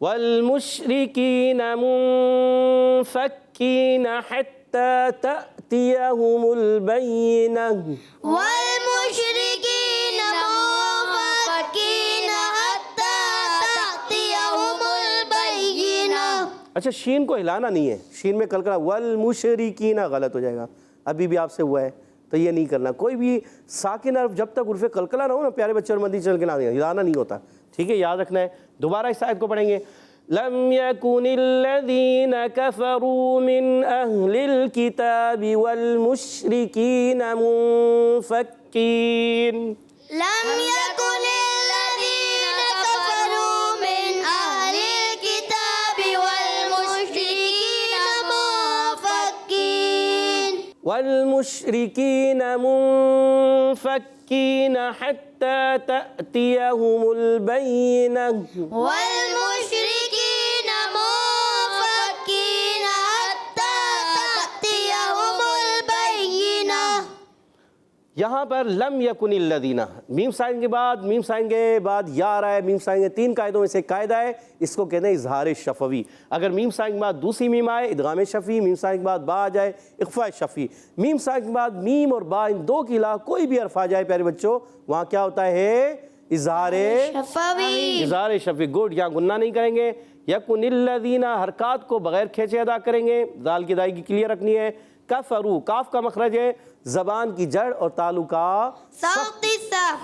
والمشركين منفكين حتى تأتيهم البينة والمشركين منفكين حتى تأتيهم البينة. اچھا شین کو ہلانا نہیں ہے، شین میں کلکلا والمشرکین غلط ہو جائے گا، ابھی بھی آپ سے ہوا ہے تو یہ نہیں کرنا. کوئی بھی ساکن حرف جب تک عرف کلکلا نہ ہو نا پیارے بچے اور مدنی چینل کے ناظرین ہلانا نہیں ہوتا، ٹھیک ہے، یاد رکھنا ہے. دوبارہ اس آیت کو پڑھیں گے. لم يكن الذين كفروا من أهل الكتاب والمشركين منفكين. لم يكن الذين كفروا من أهل الكتاب والمشركين منفكين والمشركين منفكين حتى تأتيهم البينة. والمشركين منفكين حتى تأتيهم البينة. یہاں پر لم یکن الذین، میم سائن کے بعد یا آ رہا ہے. میم سائن کے 3 قاعدوں میں سے قاعدہ ہے، اس کو کہتے ہیں اظہار شفوی. اگر میم سائن کے بعد دوسری میم آئے ادغام شفوی، میم سائن کے بعد با آ جائے اخفاء شفوی. میم سائن کے بعد میم اور با ان دو کے علاوہ کوئی بھی حرف آ جائے پیارے بچوں وہاں کیا ہوتا ہے؟ اظہار شفوی. اظہار شفوی. گڈ. یہاں گناہ نہیں کریں گے. یکن الذین حرکات کو بغیر کھینچے ادا کریں گے، دال کی ادائیگی کلیئر رکھنی ہے. کفرو کاف کا مخرج ہے، زبان کی جڑ اور تالو کا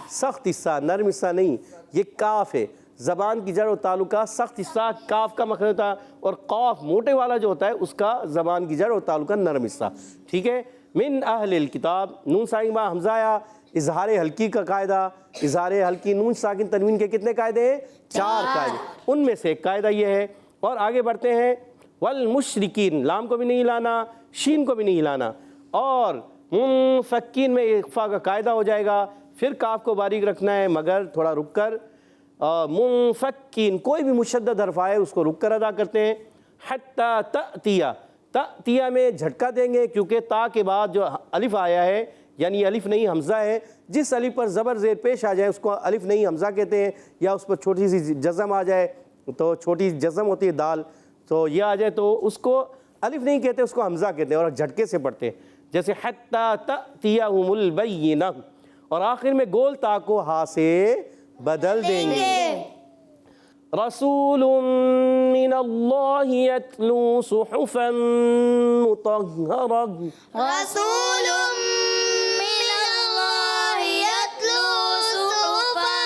سخت حصہ، نرم حصہ نہیں، یہ کاف ہے. زبان کی جڑ اور تالو کا سخت حصہ کاف کا مخرج ہوتا ہے، اور قاف موٹے والا جو ہوتا ہے اس کا زبان کی جڑ اور تالو کا نرم حصہ. ٹھیک ہے. من اہل الکتاب، نون ساکن با حمزہ آیا. اظہار حلقی کا قاعدہ، اظہار حلقی نون ساکن تنوین کے کتنے قاعدے ہیں؟ 4 قاعدے. ان میں سے ایک قاعدہ یہ ہے. اور آگے بڑھتے ہیں. والمشرکین، لام کو بھی نہیں ہلانا، شین کو بھی نہیں ہلانا. اور منفکین میں اخفاء کا قاعدہ ہو جائے گا. پھر کاف کو باریک رکھنا ہے مگر تھوڑا رک کر. منفکین کوئی بھی مشدد حرف آئے اس کو رک کر ادا کرتے ہیں. حتی تأتیہ، تأتیہ میں جھٹکا دیں گے کیونکہ تا کے بعد جو الف آیا ہے، یعنی الف نہیں حمزہ ہے. جس الف پر زبر زیر پیش آ جائے اس کو الف نہیں حمزہ کہتے ہیں، یا اس پر چھوٹی سی جزم آ جائے تو چھوٹی جزم ہوتی ہے دال، تو یہ آ جائے تو اس کو الف نہیں کہتے، اس کو حمزہ کہتے ہیں اور جھٹکے سے پڑھتے ہیں. جیسے حتی تأتیہم البینہ. اور آخر میں گول تا کو ہا سے بدل دیں گے. رسول من اللہ یتلو صحفا مطہرہ. رسول من اللہ یتلو صحفا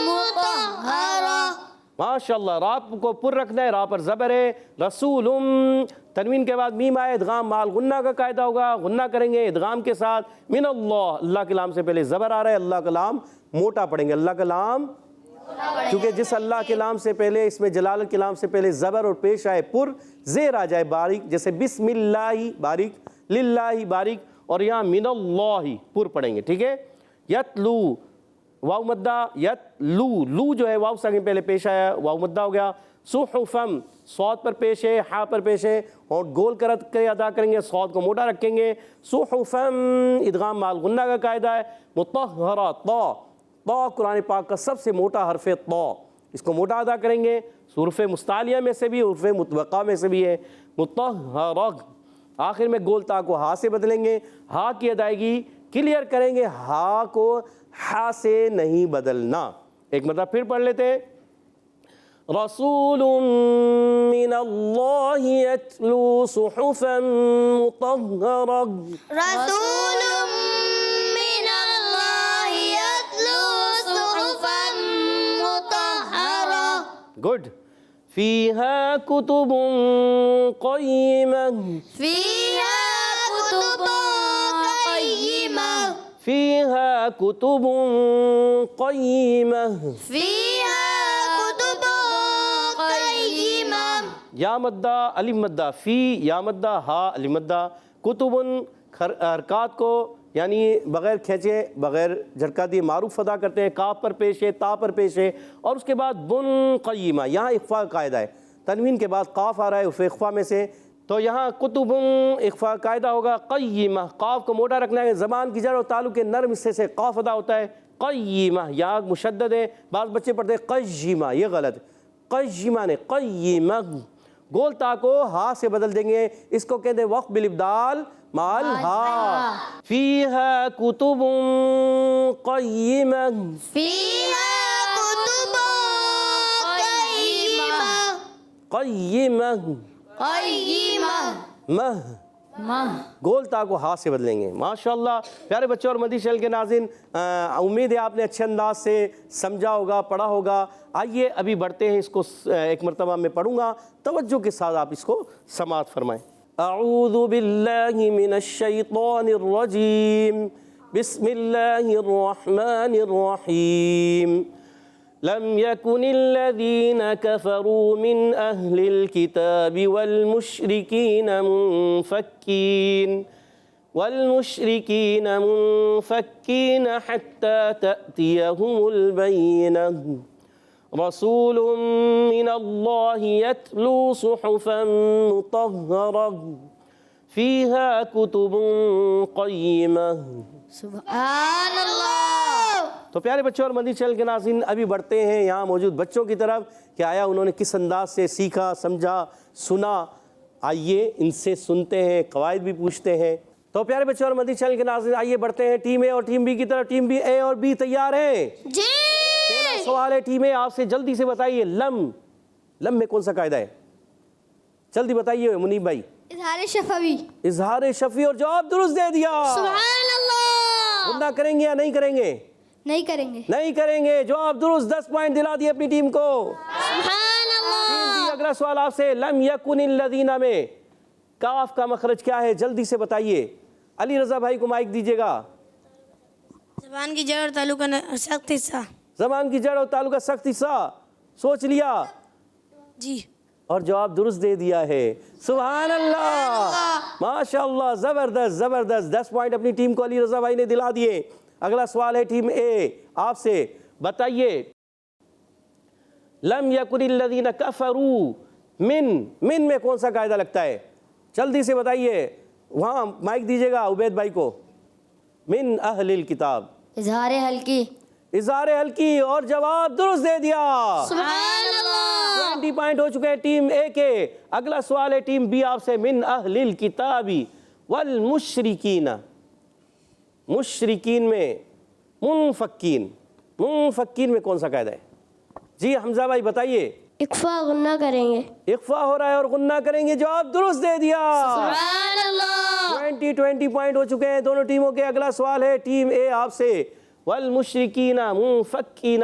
مطہرہ. ماشاءاللہ. را کو پر رکھنا ہے، را پر زبر ہے. رسول تنوین کے بعد میم آئے، ادغام مال غنہ کا قاعدہ ہوگا، غنہ کریں گے ادغام کے ساتھ. من اللہ، اللہ کے لام سے پہلے زبر آ رہا ہے، اللہ کا لام موٹا پڑھیں گے. اللہ کا لام، کیونکہ جس اللہ کے لام سے پہلے، اس میں جلالت کے لام سے پہلے زبر اور پیش آئے پر، زیر آ جائے باریک، جیسے بسم اللہ باریک، للہ باریک، اور یہاں من اللہ پر پڑھیں گے. ٹھیک ہے. یتلو واو مدہ، یتلو، لو جو ہے واو ساکن پہلے پیش آیا، واو مدہ ہو گیا. صحفم صاد پر پیش ہے، ہا پر پیش ہے، اور گول کر کے ادا کریں گے، صاد کو موٹا رکھیں گے. صحفم ادغام مال غنہ کا قاعدہ ہے. مطہرہ، طا، طا قرآن پاک کا سب سے موٹا حرف ہے طا، اس کو موٹا ادا کریں گے. حروف مستعلیہ میں سے بھی، حروف مطبقہ میں سے بھی ہے. مطہرہ. آخر میں گول تا کو ہا سے بدلیں گے. ہا کی ادائیگی کلیئر کریں گے، ہا کو ہا سے نہیں بدلنا. ایک مرتبہ پھر پڑھ لیتے ہیں. رسول من اللہ یتلو صحفا مطہرہ. رسول من اللہ یتلو صحفا مطہرہ. گڈ. فیہا کتب قیمہ. فیہا کتب قیمہ. فیہا کتب قیمہ. فیہا کتب قیمہ. یا مدہ الف مدہ، فی یا مدہ ہا الف مدہ. کتبن حرکات کو یعنی بغیر کھینچے بغیر جھٹکا دیے معروف ادا کرتے ہیں. کاف پر پیش ہے، تا پر پیش ہے، اور اس کے بعد بن قیمہ. یہاں اخفاء قاعدہ ہے، تنوین کے بعد قاف آ رہا ہے اس اخفاء میں سے، تو یہاں کتب اخفاء قاعدہ ہوگا. قیمہ، قاف کو موٹا رکھنا ہے، زبان کی جڑ اور تعلق کے نرم حصے سے قاف ادا ہوتا ہے. قیمہ، یا مشدد ہے، بعض بچے پڑھتے ہیں قیمہ، یہ غلط. قیمہ نے قیمہ گول تا کو ہا سے بدل دیں گے، اس کو کہتے ہیں وقف بالابدال مال ہا۔ فیہا کتب قیمہ، فیہا کتب قیمہ، قیمہ قیمہ، مہ گول تا کو ہا سے بدلیں گے۔ ماشاءاللہ پیارے بچوں اور مدنی چینل کے ناظرین، امید ہے آپ نے اچھے انداز سے سمجھا ہوگا، پڑھا ہوگا۔ آئیے ابھی بڑھتے ہیں، اس کو ایک مرتبہ میں پڑھوں گا، توجہ کے ساتھ آپ اس کو سماعت فرمائیں۔ اعوذ باللہ من الشیطان الرجیم، بسم اللہ الرحمن الرحیم۔ لم يكن الذين كفروا من أهل الكتاب والمشركين حتى تأتيهم البينة رسول من الله يتلو صحفا مطهرة فيها كتب قيمة۔ سبحان اللہ۔ تو پیارے بچوں اور مدنی چینل کے ناظرین، ابھی بڑھتے ہیں یہاں موجود بچوں کی طرف کہ آیا انہوں نے کس انداز سے سیکھا، سمجھا، سنا۔ آئیے ان سے سنتے ہیں، قواعد بھی پوچھتے ہیں۔ تو پیارے بچوں اور مدنی چینل کے ناظرین، آئیے بڑھتے ہیں ٹیم اے اور ٹیم بی کی طرف۔ ٹیم بی اے اور بی تیار ہیں؟ جی۔ پہلا سوال ہے ٹیم اے، آپ سے جلدی سے بتائیے، لم میں کون سا قاعدہ ہے؟ جلدی بتائیے منیب بھائی۔ اظہار شفوی۔ اظہار شفوی، اور جواب درست دے دیا۔ سبحان اللہ۔ غنہ کریں گے یا نہیں کریں گے؟ نہیں کریں گے۔ نہیں کریں گے، جواب درست، 10 پوائنٹ دلا دیے اپنی ٹیم کو۔ سبحان اللہ۔ اگلا سوال آپ سے، لم یکن الذین میں کاف کا مخرج کیا ہے؟ جلدی سے بتائیے۔ علی رضا بھائی کو مائک دیجیے گا۔ زبان کی جڑ اور تعلق کا سخت حصہ۔ زبان کی جڑ اور تعلق کا سخت حصہ، سوچ لیا جی۔ اور جواب درست دے دیا ہے۔ سبحان اللہ، ماشاءاللہ، زبردست زبردست، 10 پوائنٹ اپنی ٹیم کو علی رضا بھائی نے دلا دیے۔ اگلا سوال ہے ٹیم اے، آپ سے بتائیے، لم یکن الذین کفروا من میں کون سا قاعدہ لگتا ہے؟ جلدی سے بتائیے، وہاں مائک دیجیے گا عبید بھائی کو۔ من اہل الکتاب، اظہار ہلکی۔ اظہار ہلکی، اور جواب درست دے دیا۔ سبحان اللہ۔ 20 پوائنٹ ہو چکے ہیں ٹیم اے کے۔ اگلا سوال ہے ٹیم بی آپ سے، من اہل الکتاب والمشرکین، مشرکین میں منفکین میں کون سا قاعدہ ہے؟ جی حمزہ بھائی بتائیے۔ اقفا غنہ کریں گے۔ اقفا ہو رہا ہے اور غنہ کریں گے، جواب درست دے دیا۔ سبحان اللہ۔ 20 پوائنٹ ہو چکے ہیں دونوں ٹیموں کے۔ اگلا سوال ہے ٹیم اے آپ سے، والمشرکین منفکین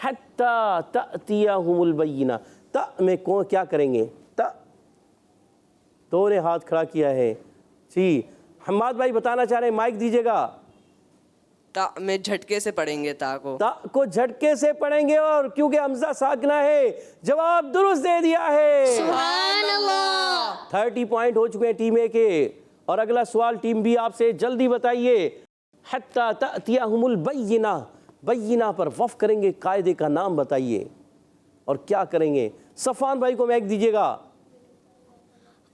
حتی تأتیہم البینہ، تا میں کیا کریں گے؟ تا، دو نے ہاتھ کھڑا کیا ہے۔ جی حماد بھائی بتانا چاہ رہے ہیں، مائک دیجیے گا۔ تا میں جھٹکے سے پڑھیں گے، تا کو جھٹکے سے پڑھیں گے، اور کیونکہ حمزہ ساکنہ ہے، جواب درست دے دیا ہے۔ سبحان اللہ۔ 30 پوائنٹ ہو چکے ہیں ٹیم اے کے۔ اور اگلا سوال ٹیم بی آپ سے، جلدی بتائیے، حتی تأتیہم البینہ، بینہ پر وقف کریں گے، قاعدے کا نام بتائیے اور کیا کریں گے؟ صفان بھائی کو مائک دیجیے گا۔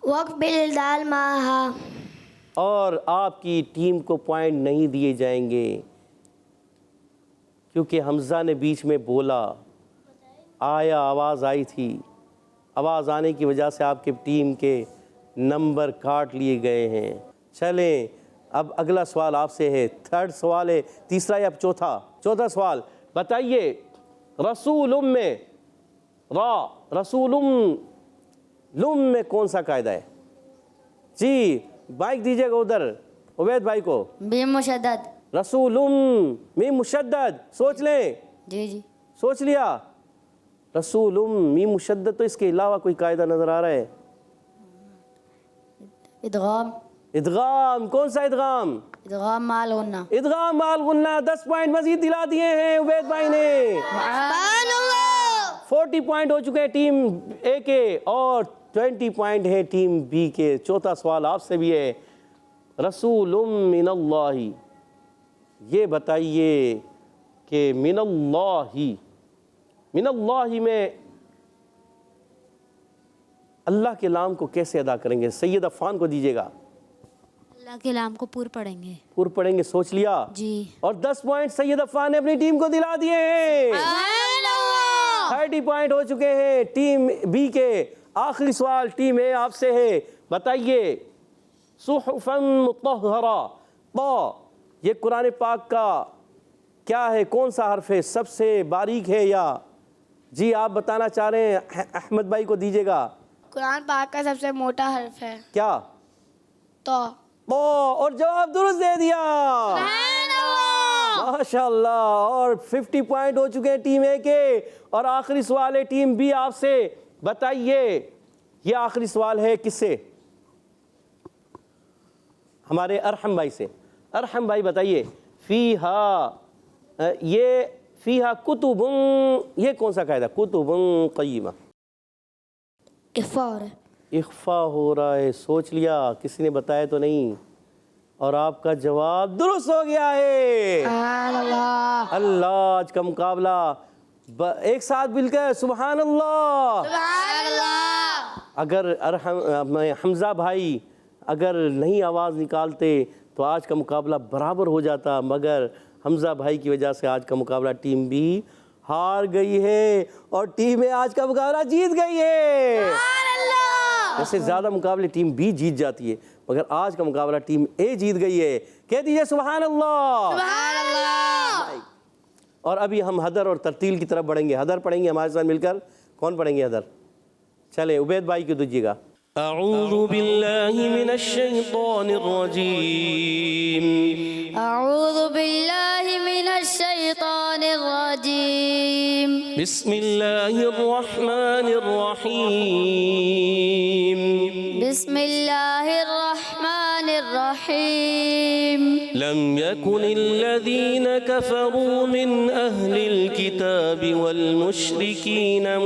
وقف بالدال ماہا۔ اور آپ کی ٹیم کو پوائنٹ نہیں دیے جائیں گے کیونکہ حمزہ نے بیچ میں بولا، آواز آئی تھی، آواز آنے کی وجہ سے آپ کے ٹیم کے نمبر کاٹ لیے گئے ہیں۔ چلیں اب اگلا سوال آپ سے ہے، تھرڈ سوال ہے، تیسرا یا چوتھا سوال بتائیے، رسول میں رسول لم میں کون سا قاعدہ ہے؟ جی مائک دیجیے گا ادھر عبید بھائی کو۔ میم مشدد۔ رسول میم مشدد، سوچ لیں۔ جی سوچ لیا؟ رسول میم مشدد، تو اس کے علاوہ کوئی قاعدہ نظر آ رہا ہے؟ ادغام، کون سا ادغام؟ ادغام مال غنہ۔ ادغام مال غنہ، 10 پوائنٹ مزید دلا دیے ہیں عبید بھائی نے۔ سبحان اللہ۔ 40 پوائنٹ ہو چکے ہیں ٹیم اے کے، اور 20 پوائنٹ ہیں ٹیم بی کے۔ چوتھا سوال آپ سے بھی ہے، رسول من اللہ، یہ بتائیے کہ من اللہ میں اللہ کے نام کو کیسے ادا کریں گے؟ سید عفان کو دیجیے گا۔ اللہ کے نام کو پور پڑھیں گے۔ پور پڑھیں گے، سوچ لیا؟ جی۔ اور 10 پوائنٹ سید عفان نے اپنی ٹیم کو دلا دیے ہیں۔ 30 پوائنٹ ہو چکے ہیں ٹیم بی کے. آخری سوال ٹیم اے آپ سے ہے, بتائیے صحفا مطہرہ, یہ قرآن پاک کا کیا ہے, کون سا حرف ہے, سب سے باریک ہے یا جی آپ بتانا چاہ رہے ہیں؟ احمد بھائی کو دیجیے گا. قرآن پاک کا سب سے موٹا حرف ہے کیا؟ تو. اور جواب درست دے دیا, ماشاء اللہ. اور 50 پوائنٹ ہو چکے ہیں ٹیم اے کے. اور آخری سوال ہے ٹیم بی آپ سے, بتائیے یہ آخری سوال ہے کس سے؟ ہمارے ارحم بھائی سے. ارحم بھائی بتائیے یہ فیہا کتب, یہ کون سا قاعدہ؟ کتب قیمہ. اخفار. اخفا ہو رہا ہے, سوچ لیا, کسی نے بتایا تو نہیں, اور آپ کا جواب درست ہو گیا ہے. سبحان اللہ. اللہ, آج کا مقابلہ ایک ساتھ مل کر سبحان اللہ. سبحان اللہ. اگر حمزہ بھائی اگر نہیں آواز نکالتے تو آج کا مقابلہ برابر ہو جاتا, مگر حمزہ بھائی کی وجہ سے آج کا مقابلہ ٹیم بی ہار گئی ہے اور ٹیم اے آج کا مقابلہ جیت گئی ہے. ویسے زیادہ مقابلے ٹیم بی جیت جاتی ہے, مگر آج کا مقابلہ ٹیم اے جیت گئی ہے. کہہ دیجئے سبحان اللہ. سبحان اللہ. اور ابھی ہم حدر اور ترتیل کی طرف بڑھیں گے. حدر پڑھیں گے ہمارے ساتھ مل کر. کون پڑھیں گے حدر؟ چلے عبید بھائی کو دیجیے گا. اعوذ باللہ من الشیطان الرجیم. اعوذ باللہ من الشیطان الرجیم. بسم اللہ الرحمن الرحیم. بسم اللہ الرحمن الرحیم. لم يكن الذين كفروا من أهل الكتاب والمشركين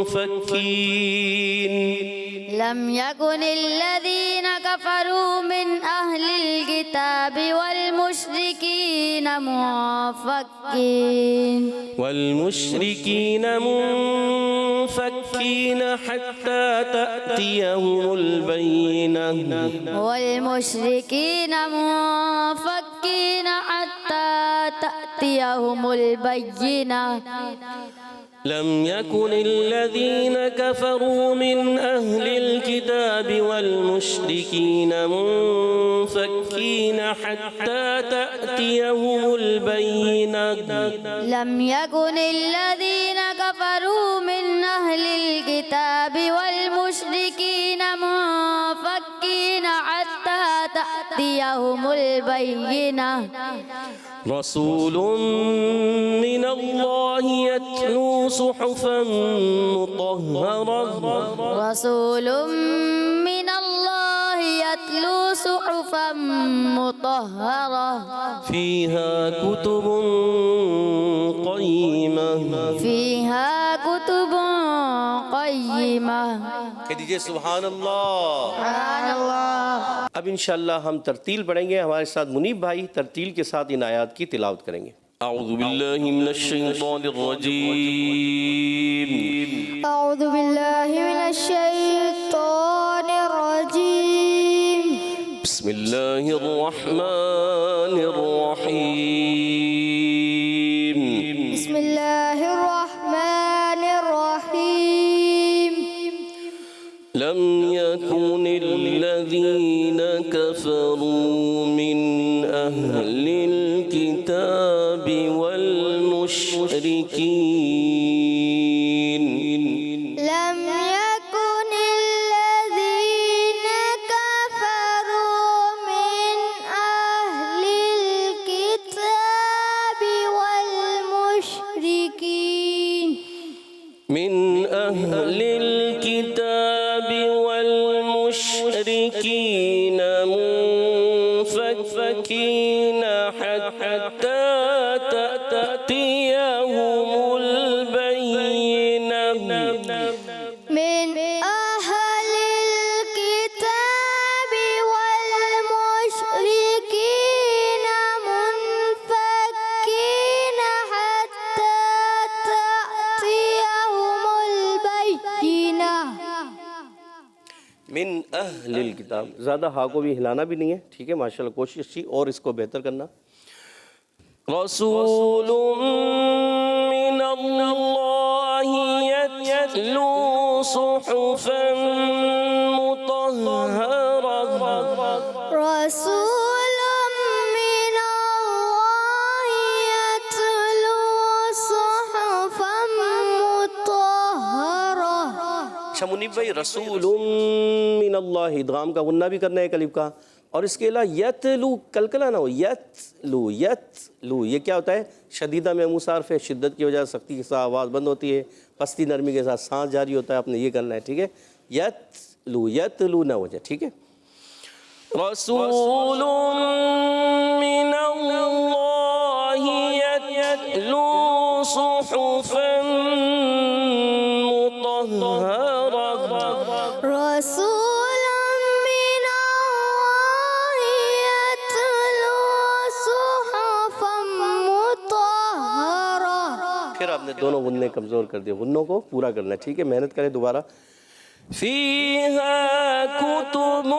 منفكين. لم يكن الذين كفروا من أهل الكتاب والمشركين منفكين حتى تأتيهم البينة. والمشركين منفكين حتى تأتيهم البينة. لم يكن الذين كفروا من أهل الكتاب والمشركين منفكين حتى تأتيهم البينة. لم يكن الذين كفروا من أهل الكتاب والمشركين منفكين حتى تأتيهم البينة. رسول من الله يتلو صحفا مطهرة. رسول من الله يتلو صحفا مطهرة. فيها كتب قيمة. فيها كتب قيمة. کہہ دیجئے سبحان اللہ. سبحان اللہ. اب انشاءاللہ ہم ترتیل پڑھیں گے. ہمارے ساتھ منیب بھائی ترتیل کے ساتھ ان آیات کی تلاوت کریں گے. اعوذ باللہ من الشیطان الرجیم. أعوذ بالله من الشيطان الرجيم. بسم اللہ الرحمن الرحیم. بسم الله الرحمن الرحيم. لم يكن الذين كفروا من أهل الكتاب والمشركين. لم يكن الذين كفروا من أهل الكتاب والمشركين. من أهل الكتاب والمشركين منفكين حتى تأتيهم البينة. من أهل الكتاب والمشركين منفكين حتى تأتيهم البينة. من اہل الکتاب. زیادہ ہا کو بھی ہلانا بھی نہیں ہے, ٹھیک ہے, ماشاءاللہ کوشش تھی اور اس کو بہتر کرنا. رسول من اللہ الله يتلو صحفا مطهرة رسول من الله يتلو صحفا مطهرة. اچھا منیب بھائی، رسول من اللہ، ادغام کا غنہ بھی کرنا ہے ایک الف کا، اور اس کے علاوہ یتلو کلکلا نہ ہو، یتلو یتلو، یہ کیا ہوتا ہے؟ شدیدہ میں مصارف ہے، شدت کی وجہ سے سختی کے ساتھ آواز بند ہوتی ہے، پستی نرمی کے ساتھ سانس جاری ہوتا ہے، آپ نے یہ کرنا ہے، ٹھیک ہے؟ یتلو نہ ہو جائے، ٹھیک ہے؟ رسول من اللہ یتلو صحفا مطهرة رسول من الله يتلو صحفا مطهرة. پھر آپ نے دونوں غنّے کمزور کر دیے، غنّوں کو پورا کرنا ہے، ٹھیک ہے؟ محنت کریں دوبارہ. فيها كتب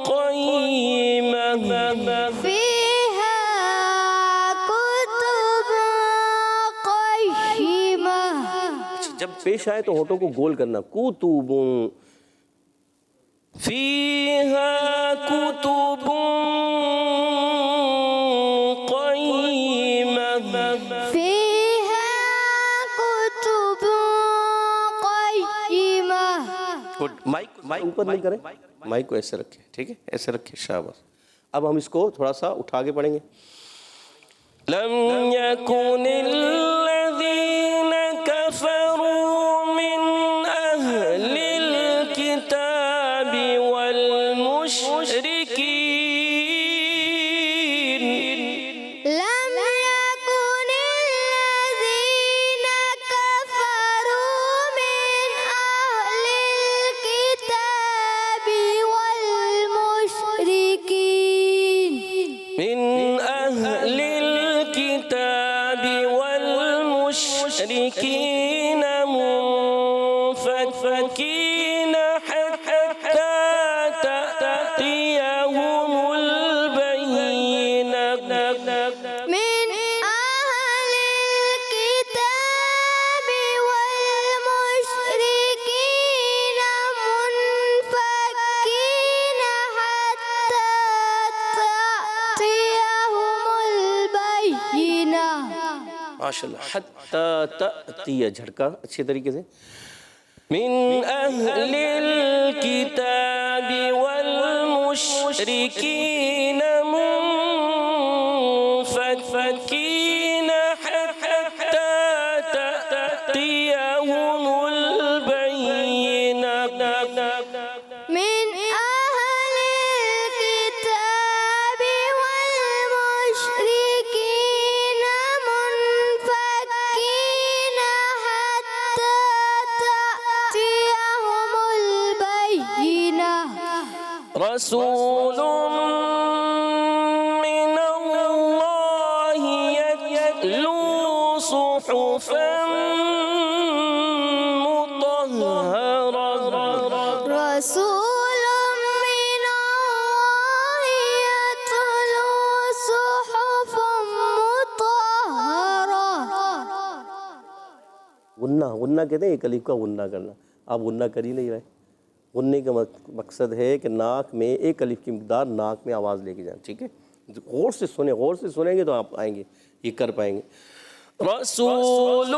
قيمة فيها كتب قيمة. جب پیش آئے تو ہونٹوں کو گول کرنا، کتب. فيها كتب قيمة فيها كتب قيمة. مائک اوپر نہیں کریں، مائک کو ایسے رکھیں، ٹھیک ہے؟ ایسے رکھیں، شاباش. اب ہم اس کو تھوڑا سا اٹھا کے پڑھیں گے. لم يكن الذين كفروا من أهل الكتاب والمشركين لم يكن الذين كفروا من أهل الكتاب والمشركين من أهل الكتاب والمشركين منفكين حتى تأتيهم البينة من أهل الكتاب والمشركين منفكين حتى تأتيهم البينة. ماشاءاللہ. حتی تأتی، جھڑکا اچھے طریقے سے. من أهل الكتاب والمشركين منفكين حتى تأتيهم البينة من أهل الكتاب والمشركين منفكين حتى تأتيهم البينة. رسول من الله يتلو صحفا مطهرة رسول من الله يتلو صحفا مطهرة. غنّہ، غنّہ کہتے ہیں ایک الف کا غنّہ کرنا. آپ غنّہ کر ہی نہیں رہے. غنّے کا مقصد ہے کہ ناک میں ایک الف کی مقدار ناک میں آواز لے کے جائیں، ٹھیک ہے؟ غور سے سنیں، غور سے سنیں گے تو آپ آئیں گے، یہ کر پائیں گے. رسول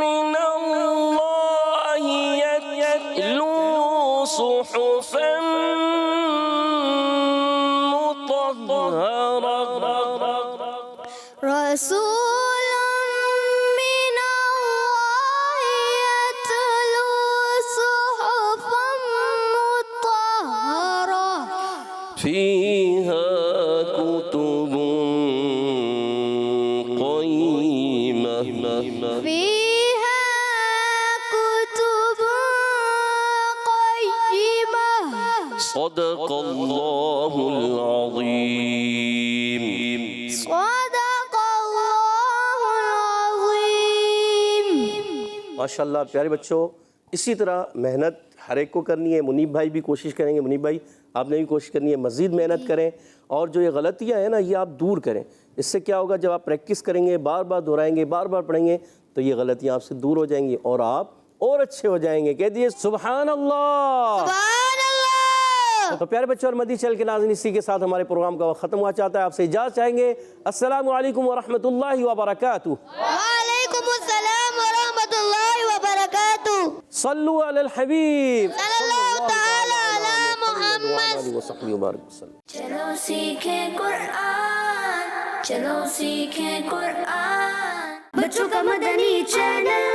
من الله يتلو صحفا مطهرة رسول من الله يتلو صحفا مطهرة فيها كتب قيمة فيها كتب قيمة. صدق الله العظيم. صدق الله العظيم. ماشاءاللہ پیارے بچوں، اسی طرح محنت ہر ایک کو کرنی ہے. منیب بھائی بھی کوشش کریں گے. منیب بھائی آپ نے بھی کوشش کرنی ہے مزید محنت کریں، اور جو یہ غلطیاں ہیں نا یہ آپ دور کریں. اس سے کیا ہوگا، جب آپ پریکٹس کریں گے، بار بار دہرائیں گے، بار بار پڑھیں گے، تو یہ غلطیاں آپ سے دور ہو جائیں گی اور آپ اور اچھے ہو جائیں گے. کہہ دیجیے سبحان اللہ. سبحان اللہ. تو پیارے بچوں اور مدنی چینل کے ناظرین، اسی کے ساتھ ہمارے پروگرام کا وقت ختم ہوا چاہتا ہے. آپ سے اجازت چاہیں گے. السلام علیکم ورحمۃ اللہ وبرکاتہ. وعلیکم السلام ورحمۃ اللہ وبرکاتہ. صلو علی الحبیب صلی اللہ تعالی علی محمد. وصحبہ وبارک وسلم. چلو سیکھیں قرآن، چلو سیکھیں قرآن، بچوں کا مدنی چینل.